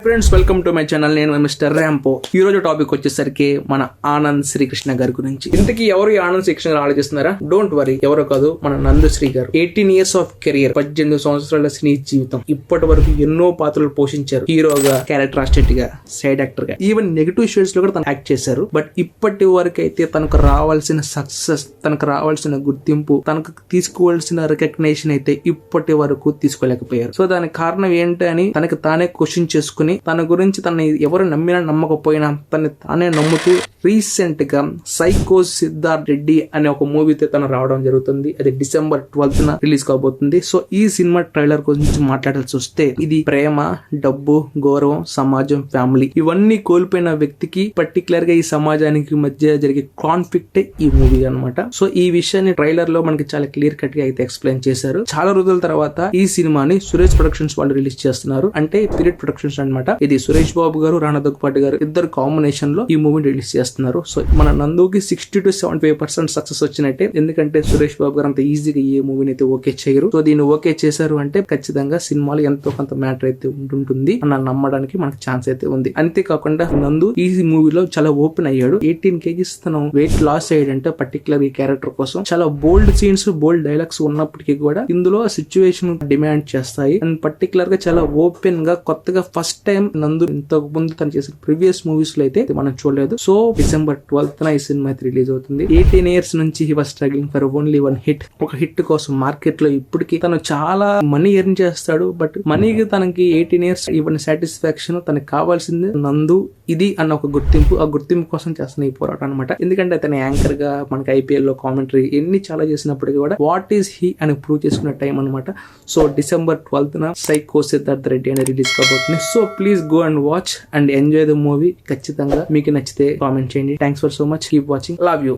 Friends, welcome to my channel. నేను mister ర్యాంపో. ఈ రోజు టాపిక్ వచ్చేసరికి మన ఆనంద్ శ్రీకృష్ణ గారి గురించి. ఇంతకీ ఎవరు ఈ ఆనంద్ శ్రీకృష్ణ గారు ఆలోచిస్తున్నారా? డోంట్ వరీ, ఎవరో కాదు, మన నందశ్రీ గారు. 18 years ఆఫ్ కెరియర్, 18 సంవత్సరాల సినీ జీవితం. ఇప్పటి వరకు ఎన్నో పాత్రలు పోషించారు. హీరోగా, క్యారెక్టర్ అసిస్టెంట్ గా, సైడ్ యాక్టర్ గా, ఈవెన్ నెగిటివ్ షేడ్స్ లో కూడా తను యాక్ట్ చేశారు. బట్ ఇప్పటి వరకు అయితే తనకు రావాల్సిన సక్సెస్, తనకు రావాల్సిన గుర్తింపు, తనకు తీసుకోవాల్సిన రికగ్నేషన్ అయితే ఇప్పటి వరకు తీసుకోలేకపోయారు. సో దానికి కారణం ఏంటి అని తనకి తానే క్వశ్చన్ చేసుకుని, తన గురించి తన ఎవరు నమ్మినా నమ్మకపోయినా తనని తానే నమ్ముతూ రీసెంట్ గా సైకో సిద్ధార్థ్ రెడ్డి అనే ఒక మూవీతో తను రావడం జరుగుతుంది. అది December 12th రిలీజ్ కాబోతుంది. సో ఈ సినిమా ట్రైలర్ గురించి మాట్లాడాల్సి వస్తే, ఇది ప్రేమ, డబ్బు, గౌరవం, సమాజం, ఫ్యామిలీ ఇవన్నీ కోల్పోయిన వ్యక్తికి, పర్టికులర్ గా ఈ సమాజానికి మధ్య జరిగే కాన్ఫ్లిక్ట్ ఈ మూవీ అన్నమాట. సో ఈ విషయాన్ని ట్రైలర్ లో మనకి చాలా క్లియర్ కట్ గా అయితే ఎక్స్ప్లెయిన్ చేశారు. చాలా రోజుల తర్వాత ఈ సినిమాని సురేష్ ప్రొడక్షన్స్ వాళ్ళు రిలీజ్ చేస్తున్నారు. అంటే పీరియడ్ ప్రొడక్షన్స్ అన్నమాట. ఇది సురేష్ బాబు గారు, రాణా దగ్గుపాటి గారు ఇద్దరు కాంబినేషన్ లో ఈ మూవీని రిలీజ్ చేస్తున్నారు. సో మన నందుకి 60 to 75% సక్సెస్ వచ్చినట్టే. ఎందుకంటే సురేష్ బాబు గారు అంత ఈజీగా ఏ మూవీని అయితే ఓకే చేయరు. సో దీన్ని ఓకే చేశారు అంటే ఖచ్చితంగా సినిమాలో ఎంతో కొంత మ్యాటర్ అయితే ఉంటుంది అన్న నమ్మడానికి మనకు ఛాన్స్ అయితే ఉంది. అంతేకాకుండా నందు ఈ మూవీలో చాలా ఓపెన్ అయ్యాడు. 18 kgs తను వెయిట్ లాస్ అయ్యాడంటే, పర్టికులర్ ఈ క్యారెక్టర్ కోసం చాలా బోల్డ్ సీన్స్, బోల్డ్ డైలాగ్స్ ఉన్నప్పటికీ కూడా ఇందులో సిచ్యువేషన్ డిమాండ్ చేస్తాయి. అండ్ పర్టికులర్ గా చాలా ఓపెన్ గా, కొత్తగా ఫస్ట్ టైం నందు ఇంతకు ముందు తను చేసిన ప్రీవియస్ మూవీస్ లో అయితే మనం చూడలేదు. సో December 12th ఈ సినిమా అయితే రిలీజ్ అవుతుంది. 18 years నుంచి he was struggling for only one hit. ఒక హిట్ కోసం మార్కెట్ లో ఇప్పటికి తను చాలా మనీ ఎర్న్ చేస్తాడు. బట్ మనీకి తనకి 18 years ఇవ్వని సాటిస్ఫాక్షన్, తనకి కావాల్సింది నందు ఇది అన్న ఒక గుర్తింపు. ఆ గుర్తింపు కోసం చేస్తున్న ఈ పోరాటం అనమాట. ఎందుకంటే అతని యాంకర్ గా, మనకి IPL లో కామెంటరీ ఎన్ని చాలా చేసినప్పటికీ కూడా వాట్ ఈస్ హీ అని ప్రూవ్ చేసుకున్న టైం అనమాట. So December 12th psycho Siddharth Reddy అని రిలీజ్ కాబోతుంది. So please go and watch and enjoy the movie. ఖచ్చితంగా మీకు నచ్చితే కామెంట్ చేయండి. Thanks for so much. Keep watching. Love you.